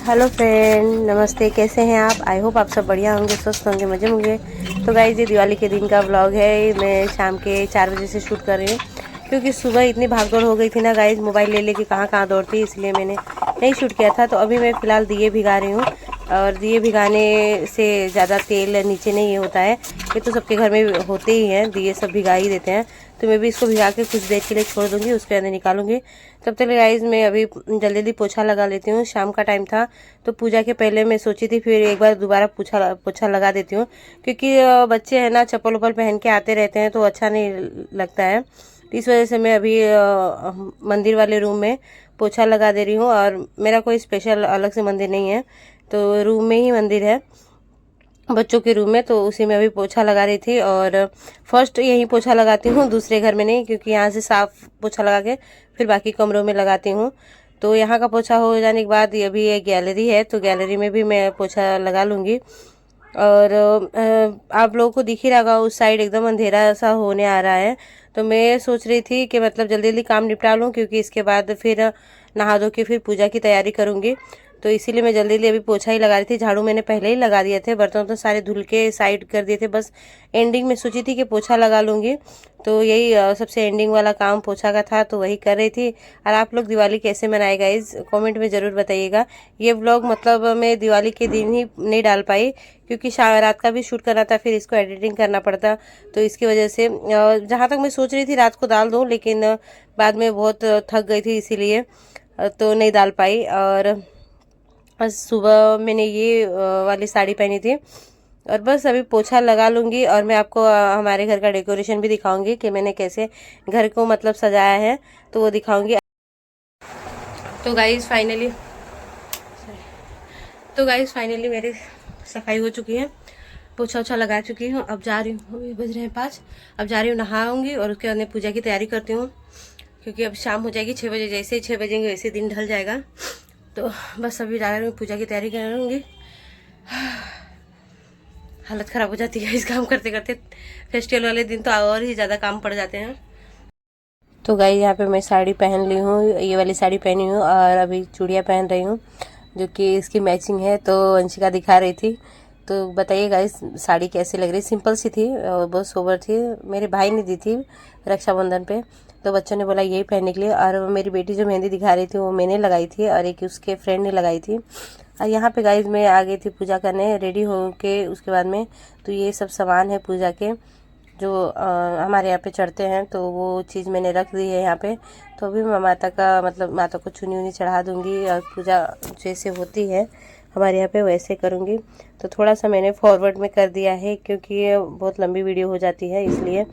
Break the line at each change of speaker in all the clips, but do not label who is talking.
Hello friend, नमस्ते। कैसे हैं आप? आई होप आप सब बढ़िया होंगे, स्वस्थ होंगे, मजे होंगे। तो गाइस, ये दिवाली के दिन का व्लॉग है। मैं शाम के 4 बजे से शूट कर रही हूँ, क्योंकि सुबह इतनी भागदौड़ हो गई थी ना गाइस, मोबाइल ले लेके कहाँ कहाँ दौड़ती, इसलिए मैंने नहीं शूट किया था। तो अभी मैं फ़िलहाल दिए भिगा रही हूँ, और दिए भिगाने से ज़्यादा तेल नीचे नहीं ये होता है। ये तो सबके घर में होते ही हैं, दिए सब भिगा ही देते हैं। तो मैं भी इसको भिगा के कुछ देर के लिए छोड़ दूँगी, उसके अंदर निकालूंगी। तब तक गाइस मैं अभी जल्दी जल्दी पोछा लगा लेती हूँ। शाम का टाइम था, तो पूजा के पहले मैं सोची थी फिर एक बार दोबारा पोछा लगा देती हूँ, क्योंकि बच्चे हैं ना, चप्पल उप्पल पहन के आते रहते हैं तो अच्छा नहीं लगता है। इस वजह से मैं अभी मंदिर वाले रूम में पोछा लगा दे रही हूँ। और मेरा कोई स्पेशल अलग से मंदिर नहीं है, तो रूम में ही मंदिर है, बच्चों के रूम में, तो उसी में अभी पोछा लगा रही थी। और फर्स्ट यहीं पोछा लगाती हूँ, दूसरे घर में नहीं, क्योंकि यहाँ से साफ पोछा लगा के फिर बाकी कमरों में लगाती हूँ। तो यहाँ का पोछा हो जाने के बाद ये अभी एक गैलरी है, तो गैलरी में भी मैं पोछा लगा लूँगी। और आप लोगों को दिख ही रहा होगा, उस साइड एकदम अंधेरा सा होने आ रहा है। तो मैं सोच रही थी कि मतलब जल्दी जल्दी काम निपटा लूँ, क्योंकि इसके बाद फिर नहा धो के फिर पूजा की तैयारी करूँगी। तो इसीलिए मैं जल्दी जल्दी अभी पोछा ही लगा रही थी। झाड़ू मैंने पहले ही लगा दिए थे, बर्तन तो सारे धुल के साइड कर दिए थे, बस एंडिंग में सोची थी कि पोछा लगा लूँगी। तो यही सबसे एंडिंग वाला काम पोछा का था, तो वही कर रही थी। और आप लोग दिवाली कैसे मनाए गाइस, कमेंट में ज़रूर बताइएगा। ये व्लॉग मतलब मैं दिवाली के दिन ही नहीं डाल पाई, क्योंकि रात का भी शूट करना था, फिर इसको एडिटिंग करना पड़ता, तो इसकी वजह से जहाँ तक मैं सोच रही थी रात को डाल दूँ, लेकिन बाद में बहुत थक गई थी, इसीलिए तो नहीं डाल पाई। और बस सुबह मैंने ये वाली साड़ी पहनी थी, और बस अभी पोछा लगा लूँगी। और मैं आपको हमारे घर का डेकोरेशन भी दिखाऊंगी कि मैंने कैसे घर को मतलब सजाया है, तो वो दिखाऊंगी। तो गाइस फाइनली मेरी सफाई हो चुकी है, पोछा ओछा लगा चुकी हूँ। अब जा रही हूँ, अभी बज रहे हैं 5। अब जा रही हूँ, नहाऊंगी और उसके बाद पूजा की तैयारी करती हूँ, क्योंकि अब शाम हो जाएगी 6 बजे। जैसे ही 6 बजेंगे वैसे दिन ढल जाएगा। तो बस अभी जा रही हूँ, पूजा की तैयारी करूँगी। हालत ख़राब हो जाती है इस काम करते करते। फेस्टिवल वाले दिन तो और ही ज़्यादा काम पड़ जाते हैं। तो गाइस, यहाँ पे मैं साड़ी पहन ली हूँ, ये वाली साड़ी पहनी हूँ, और अभी चूड़ियाँ पहन रही हूँ, जो कि इसकी मैचिंग है। तो अंशिका दिखा रही थी, तो बताइए गाइस साड़ी कैसी लग रही। सिंपल सी थी और बहुत सोबर थी, मेरे भाई ने दी थी रक्षाबंधन पे, तो बच्चों ने बोला यही पहनने के लिए। और मेरी बेटी जो मेहंदी दिखा रही थी वो मैंने लगाई थी, और एक उसके फ्रेंड ने लगाई थी। और यहाँ पे गाइस मैं आ गई थी पूजा करने, रेडी हो के उसके बाद में। तो ये सब सामान है पूजा के, जो हमारे यहाँ पे चढ़ते हैं, तो वो चीज़ मैंने रख दी है यहाँ पे। तो अभी मैं माता का मतलब माता को चुनी उनी चढ़ा दूँगी, और पूजा जैसे होती है हमारे यहाँ पे वैसे करूँगी। तो थोड़ा सा मैंने फॉरवर्ड में कर दिया है, क्योंकि ये बहुत लंबी वीडियो हो जाती है, इसलिए।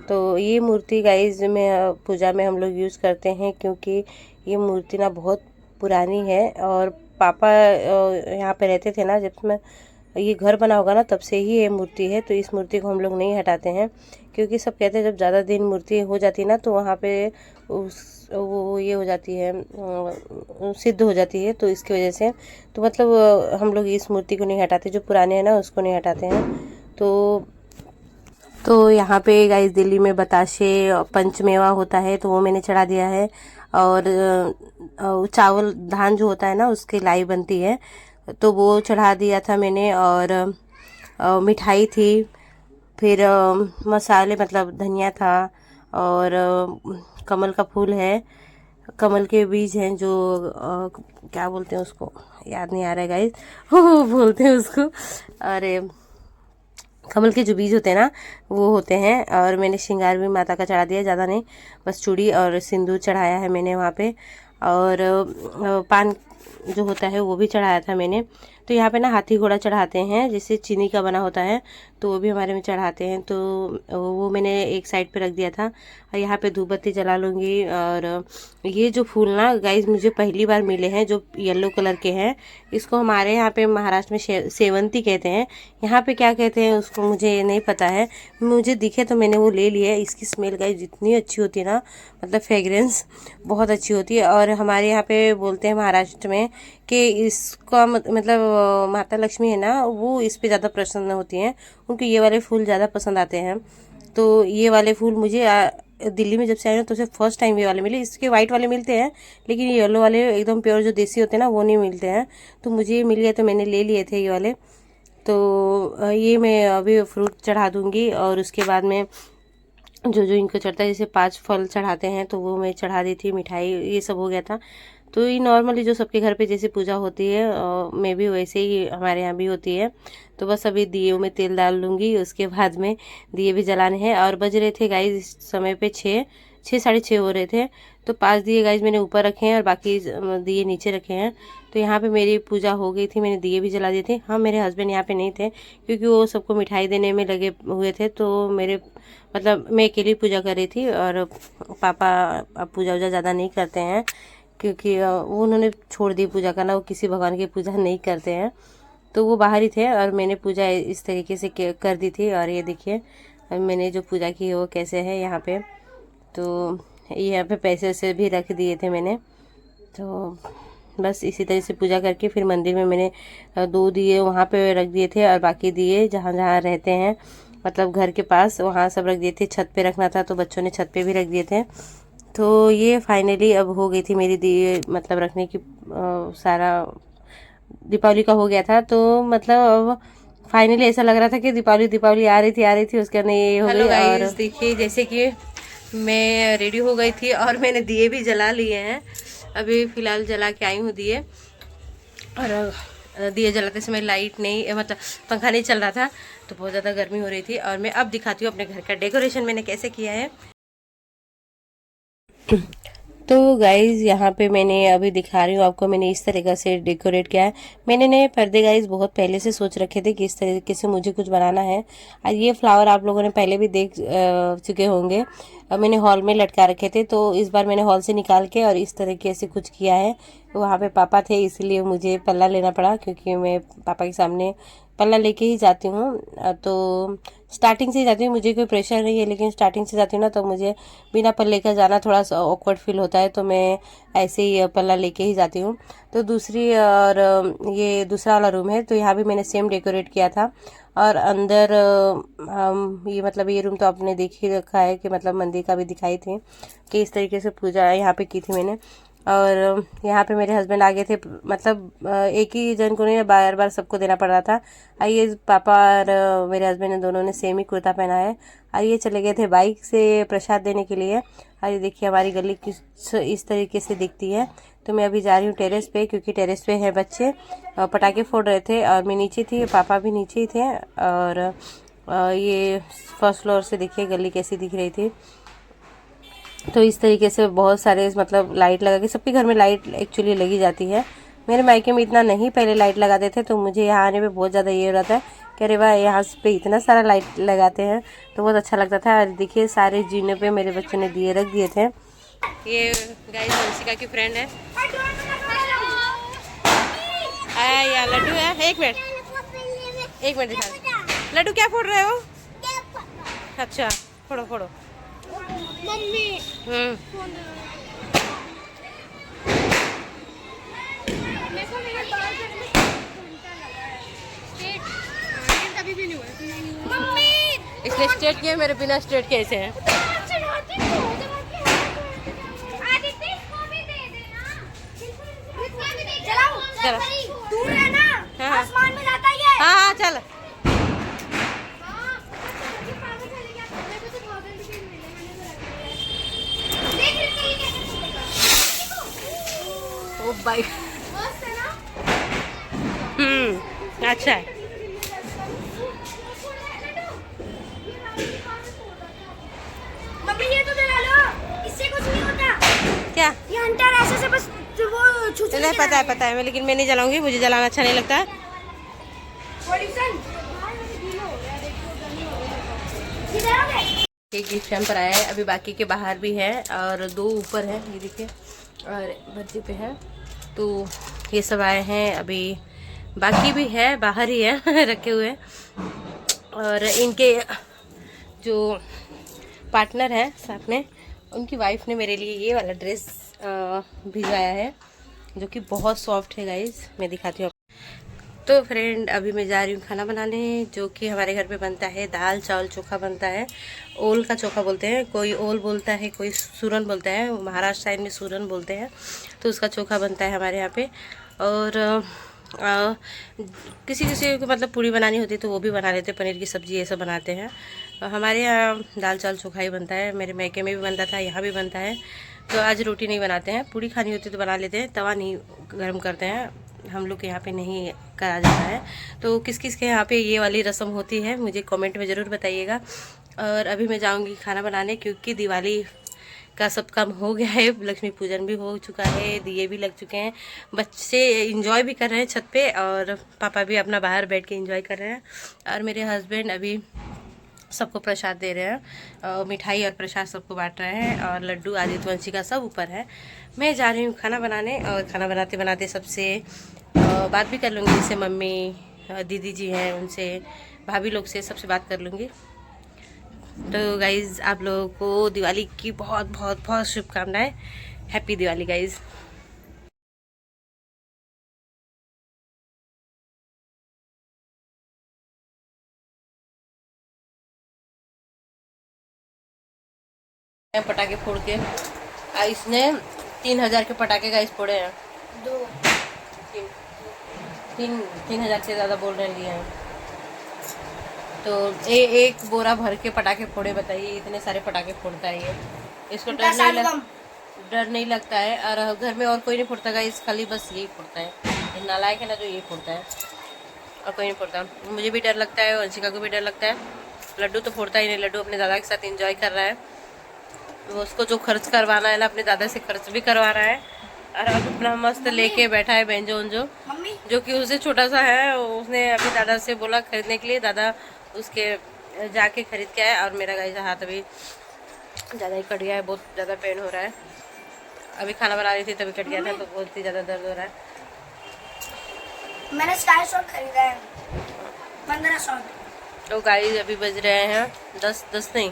तो ये मूर्ति गाइज में पूजा में हम लोग यूज़ करते हैं, क्योंकि ये मूर्ति ना बहुत पुरानी है। और पापा यहाँ पे रहते थे ना, जब मैं ये घर बना होगा ना, तब से ही ये मूर्ति है। तो इस मूर्ति को हम लोग नहीं हटाते हैं, क्योंकि सब कहते हैं जब ज़्यादा दिन मूर्ति हो जाती है ना, तो वहाँ पे वो ये हो जाती है, सिद्ध हो जाती है, तो इसकी वजह से तो मतलब हम लोग इस मूर्ति को नहीं हटाते, जो पुराने हैं ना उसको नहीं हटाते हैं। तो यहाँ पे गाइस दिल्ली में बताशे पंचमेवा होता है, तो वो मैंने चढ़ा दिया है। और चावल धान जो होता है ना, उसकी लाई बनती है, तो वो चढ़ा दिया था मैंने। और मिठाई थी, फिर मसाले मतलब धनिया था, और कमल का फूल है, कमल के बीज हैं, जो क्या बोलते हैं उसको, याद नहीं आ रहा है गाइस वो बोलते हैं उसको, अरे कमल के जो बीज होते हैं ना, वो होते हैं। और मैंने श्रृंगार भी माता का चढ़ा दिया, ज़्यादा नहीं, बस चूड़ी और सिंदूर चढ़ाया है मैंने वहाँ पे। और पान जो होता है वो भी चढ़ाया था मैंने। तो यहाँ पे ना हाथी घोड़ा चढ़ाते हैं, जैसे चीनी का बना होता है, तो वो भी हमारे में चढ़ाते हैं। तो वो मैंने एक साइड पे रख दिया था। और यहाँ पे धूप बत्ती जला लूँगी। और ये जो फूल ना गाइज मुझे पहली बार मिले हैं, जो येलो कलर के हैं, इसको हमारे यहाँ पे महाराष्ट्र में सेवंती कहते हैं। यहाँ पे क्या कहते हैं उसको मुझे नहीं पता है, मुझे दिखे तो मैंने वो ले लिया है। इसकी स्मेल गाइज जितनी अच्छी होती है ना, मतलब फ्रेगरेंस बहुत अच्छी होती है। और हमारे यहाँ पे बोलते हैं महाराष्ट्र में कि इसका मतलब माता लक्ष्मी है ना, वो इस पे ज़्यादा प्रसन्न होती हैं, उनको ये वाले फूल ज़्यादा पसंद आते हैं। तो ये वाले फूल मुझे दिल्ली में जब से आए ना तो उसे फर्स्ट टाइम ये वाले मिले। इसके वाइट वाले मिलते हैं लेकिन ये येलो वाले एकदम प्योर जो देसी होते हैं ना वो नहीं मिलते हैं। तो मुझे ये मिल गए तो मैंने ले लिए थे ये वाले। तो ये मैं अभी फ्रूट चढ़ा दूँगी और उसके बाद में जो जो इनको चढ़ता है, जैसे 5 फल चढ़ाते हैं तो वो मैं चढ़ा दी थी। मिठाई ये सब हो गया था। तो ये नॉर्मली जो सबके घर पे जैसे पूजा होती है मैं भी वैसे ही हमारे यहाँ भी होती है। तो बस अभी दिए में तेल डाल लूँगी, उसके बाद में दिए भी जलाने हैं। और बज रहे थे गाइस इस समय पे 6 साढ़े 6 हो रहे थे। तो 5 दिए गाइस मैंने ऊपर रखे हैं और बाकी दिए नीचे रखे हैं। तो यहाँ पे मेरी पूजा हो गई थी, मैंने दिए भी जला दिए थे। हाँ, मेरे हस्बैंड यहाँ पे नहीं थे क्योंकि वो सबको मिठाई देने में लगे हुए थे। तो मेरे मतलब मैं अकेली पूजा कर रही थी और पापा अब पूजा वूजा ज़्यादा नहीं करते हैं क्योंकि वो उन्होंने छोड़ दी पूजा करना, वो किसी भगवान की पूजा नहीं करते हैं। तो वो बाहर ही थे और मैंने पूजा इस तरीके से कर दी थी। और ये देखिए मैंने जो पूजा की है वो कैसे है यहाँ पे। तो यहाँ पे पैसे वैसे भी रख दिए थे मैंने। तो बस इसी तरह से पूजा करके फिर मंदिर में मैंने 2 दिए वहाँ पे रख दिए थे और बाकी दिए जहाँ जहाँ रहते हैं मतलब घर के पास वहाँ सब रख दिए थे। छत पे रखना था तो बच्चों ने छत पे भी रख दिए थे। तो ये फाइनली अब हो गई थी मेरी दिए मतलब रखने की सारा दीपावली का हो गया था। तो मतलब अब फाइनली ऐसा लग रहा था कि दीपावली आ रही थी उसके अंदर ये हो गई। और देखिए जैसे कि मैं रेडी हो गई थी और मैंने दिए भी जला लिए हैं। अभी फ़िलहाल जला के आई हूँ दिए। और दिए जलाते समय लाइट नहीं मतलब पंखा नहीं चल रहा था तो बहुत ज़्यादा गर्मी हो रही थी। और मैं अब दिखाती हूँ अपने घर का डेकोरेशन मैंने कैसे किया है। तो गाइज़ यहाँ पे मैंने अभी दिखा रही हूँ आपको, मैंने इस तरीक़े से डेकोरेट किया है। मैंने नए पर्दे गाइज़ बहुत पहले से सोच रखे थे कि इस तरीके से मुझे कुछ बनाना है। और ये फ्लावर आप लोगों ने पहले भी देख चुके होंगे, मैंने हॉल में लटका रखे थे। तो इस बार मैंने हॉल से निकाल के और इस तरीके से कुछ किया है। वहाँ पे पापा थे इसलिए मुझे पल्ला लेना पड़ा क्योंकि मैं पापा के सामने पल्ला लेके ही जाती हूँ। तो स्टार्टिंग से ही जाती हूँ, मुझे कोई प्रेशर नहीं है लेकिन स्टार्टिंग से जाती हूँ ना तो मुझे बिना पल्ले का जाना थोड़ा सा ऑकवर्ड फील होता है। तो मैं ऐसे ही पल्ला लेके ही जाती हूँ। तो दूसरी और ये दूसरा वाला रूम है तो यहाँ भी मैंने सेम डेकोरेट किया था। और अंदर ये मतलब ये रूम तो आपने देख ही रखा है कि मतलब मंदिर का भी दिखाई थी कि इस तरीके से पूजा यहाँ पे की थी मैंने। और यहाँ पे मेरे हस्बैंड आ गए थे मतलब एक ही जन को नहीं बार बार सबको देना पड़ रहा था। आइए पापा और मेरे हस्बैंड ने दोनों ने सेम ही कुर्ता पहना है। और ये चले गए थे बाइक से प्रसाद देने के लिए। और ये देखिए हमारी गली किस इस तरीके से दिखती है। तो मैं अभी जा रही हूँ टेरेस पे क्योंकि टेरेस पे है बच्चे पटाखे फोड़ रहे थे और मैं नीचे थी, पापा भी नीचे ही थे। और ये फर्स्ट फ्लोर से देखिए गली कैसी दिख रही थी। तो इस तरीके से बहुत सारे मतलब लाइट लगा के, सबके घर में लाइट एक्चुअली लगी जाती है। मेरे मायके में इतना नहीं पहले लाइट लगाते थे तो मुझे यहाँ आने पे बहुत ज़्यादा ये हो रहा था कि अरे वाह यहाँ पे इतना सारा लाइट लगाते हैं तो बहुत अच्छा लगता था। और देखिए सारे जीने पे मेरे बच्चों ने दिए रख दिए थे। ये गाइस वंशिका की फ्रेंड है। आया या लड्डू है, एक मिनट दिखा। लड्डू क्या फोड़ रहे हो? अच्छा फोड़ो फोड़ो मम्मी। इसने स्ट्रेट किया, मेरे बिना स्ट्रेट कैसे हैं? दूर है ना, आसमान में जाता है। हाँ चल। ओ भाई अच्छा है। मम्मी ये तो जला लो, इससे कुछ नहीं होता। क्या ये हंटर ऐसे से बस वो छुछुली नहीं पता है मैं, लेकिन मैं नहीं जलाऊंगी, मुझे जलाना अच्छा नहीं लगता। एक गिफ्ट पर आया है, अभी बाकी के बाहर भी है और 2 ऊपर है ये देखिए और बच्चे पे है। तो ये सब आए हैं, अभी बाकी भी है बाहर ही है रखे हुए। और इनके जो पार्टनर है साथ में, उनकी वाइफ ने मेरे लिए ये वाला ड्रेस भिजवाया है जो कि बहुत सॉफ्ट है गाइज। मैं दिखाती हूँ। तो फ्रेंड अभी मैं जा रही हूँ खाना बनाने, जो कि हमारे घर पे बनता है दाल चावल चोखा बनता है। ओल का चोखा बोलते हैं, कोई ओल बोलता है, कोई सूरन बोलता है, महाराष्ट्र साइड में सूरन बोलते हैं। तो उसका चोखा बनता है हमारे यहाँ पे। और किसी किसी को मतलब पूड़ी बनानी होती है तो वो भी बना लेते हैं, पनीर की सब्ज़ी ये सब बनाते हैं। हमारे यहाँ दाल चावल चोखा ही बनता है, मेरे मैके में भी बनता था, यहाँ भी बनता है। तो आज रोटी नहीं बनाते हैं, पूड़ी खानी होती तो बना लेते हैं, तवा नहीं गर्म करते हैं, हम लोग के यहाँ पे नहीं करा जाता है। तो किस किस के यहाँ पे ये वाली रस्म होती है मुझे कमेंट में ज़रूर बताइएगा। और अभी मैं जाऊँगी खाना बनाने, क्योंकि दिवाली का सब काम हो गया है, लक्ष्मी पूजन भी हो चुका है, दिए भी लग चुके हैं, बच्चे इंजॉय भी कर रहे हैं छत पे, और पापा भी अपना बाहर बैठ के इंजॉय कर रहे हैं, और मेरे हस्बैंड अभी सबको प्रसाद दे रहे हैं, मिठाई और प्रसाद सबको बांट रहे हैं, और लड्डू आदित्य वंशी का सब ऊपर है। मैं जा रही हूँ खाना बनाने, और खाना बनाते बनाते सबसे बात भी कर लूँगी, जैसे मम्मी दीदी जी हैं उनसे, भाभी लोग से, सबसे बात कर लूँगी। तो गाइज़ आप लोगों को दिवाली की बहुत बहुत बहुत शुभकामनाएं। Happy Diwali guys. पटाखे फोड़ के इसने 3000 के पटाखे गाइस फोड़े हैं। 3000 से ज़्यादा बोल रहे लिए हैं। तो एक बोरा भर के पटाखे फोड़े, बताइए इतने सारे पटाखे फोड़ता है ये। इसको डर नहीं लगता है, और घर में और कोई नहीं फोड़ता गाइस, खाली बस यही फोड़ता है, ये नालायक है ना जो यही फोड़ता है, और कोई नहीं फोड़ता। मुझे भी डर लगता है, वंशिका को भी डर लगता है। लड्डू तो फोड़ता ही नहीं, लड्डू अपने दादा के साथ एंजॉय कर रहा है, वो उसको जो खर्च करवाना है ना अपने दादा से खर्च भी करवा रहा है, और अब अपना मस्त लेके बैठा है बेंजो उंजो, जो कि उससे छोटा सा है। उसने अपने दादा से बोला खरीदने के लिए, दादा उसके जाके खरीद के आया, और मेरा गाइस हाथ अभी ज़्यादा ही कट गया है, बहुत ज़्यादा पेन हो रहा है। अभी खाना बना रही थी तभी कट गया था, तो बहुत ही ज़्यादा दर्द हो रहा है।
मैंने स्काई शॉट खरीदा है 15 शॉट।
तो गाइस अभी बज रहे हैं 10 नहीं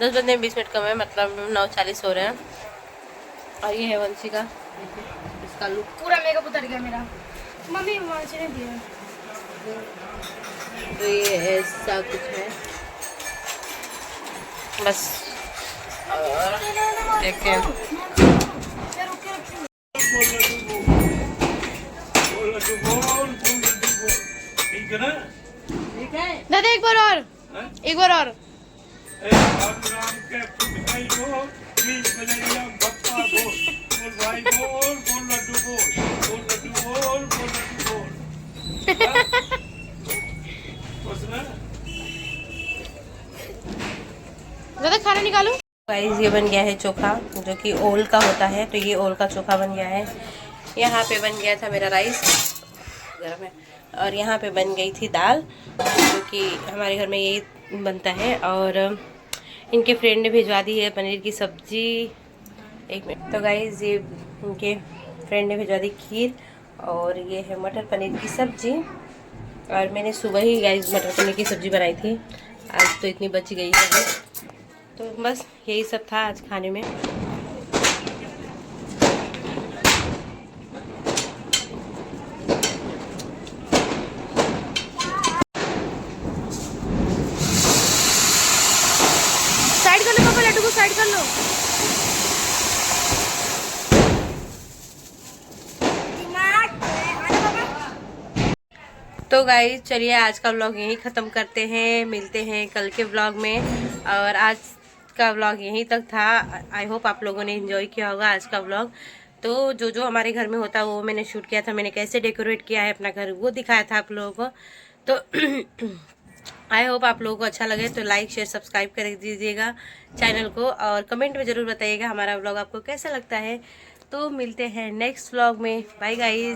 10 बजने में 20 मिनट कम है, मतलब 9:40 हो रहे हैं। और ये है वंशी का, इसका लुक
पूरा मेकअप उतर गया मेरा, मम्मी वंशी ने दिया।
तो ये ऐसा कुछ है बस। और देखते हैं
दादा एक बार और, एक बार और। दादा खाना निकालो।
गाइस ये बन गया है चोखा, जो कि ओल का होता है, तो ये ओल का चोखा बन गया है। यहाँ पे बन गया था मेरा राइस गर्म है, और यहाँ पे बन गई थी दाल, जो कि हमारे घर में यही बनता है। और इनके फ्रेंड ने भिजवा दी है पनीर की सब्जी। एक मिनट। तो गाइस ये इनके फ्रेंड ने भिजवा दी खीर, और ये है मटर पनीर की सब्जी। और मैंने सुबह ही गाइस मटर पनीर की सब्जी बनाई थी, आज तो इतनी बच गई है। तो बस यही सब था आज खाने में।
साइड कर लो पापा, लड्डू को साइड कर लो।
तो गाइस चलिए आज का व्लॉग यहीं ख़त्म करते हैं, मिलते हैं कल के व्लॉग में। और आज का व्लॉग यहीं तक था। आई होप आप लोगों ने एंजॉय किया होगा आज का व्लॉग। तो जो जो हमारे घर में होता है वो मैंने शूट किया था, मैंने कैसे डेकोरेट किया है अपना घर वो दिखाया था आप लोगों को। तो आई होप आप लोगों को अच्छा लगे, तो लाइक शेयर सब्सक्राइब कर दीजिएगा चैनल को, और कमेंट में ज़रूर बताइएगा हमारा व्लॉग आपको कैसा लगता है। तो मिलते हैं नेक्स्ट व्लॉग में। Bye guys.